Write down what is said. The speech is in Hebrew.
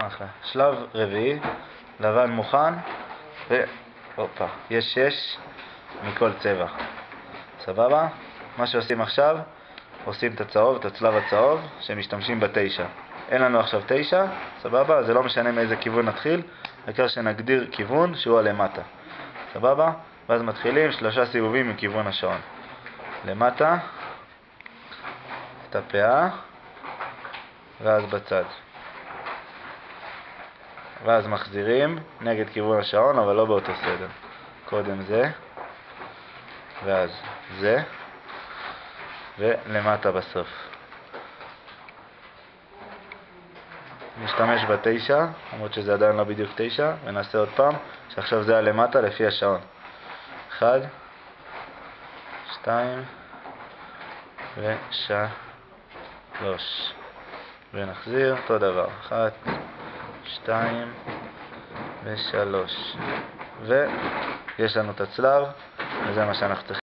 אחלה. שלב רביעי, לבן מוכן, והופה, יש 6 מכל צבע. סבבה? מה שעושים עכשיו, עושים את הצהוב, את הצלב הצהוב, שמשתמשים ב9. אין לנו עכשיו 9, סבבה? זה לא משנה מאיזה כיוון נתחיל, העיקר שנגדיר כיוון שהוא הלמטה. סבבה? ואז מתחילים 3 סיבובים מכיוון השעון. למטה, את הפאה, ואז בצד. ואז מחזירים נגד כיוון השעון, אבל לא באותו סדר. קודם זה, ואז זה, ולמטה בסוף. נשתמש ב9, למרות שזה עדיין לא בדיוק 9, ונעשה עוד פעם, שעכשיו זה הלמטה לפי השעון. 1, 2, ו3. ונחזיר אותו דבר. 1, 2, ו3. ויש לנו את הצלב, וזה מה שאנחנו צריכים.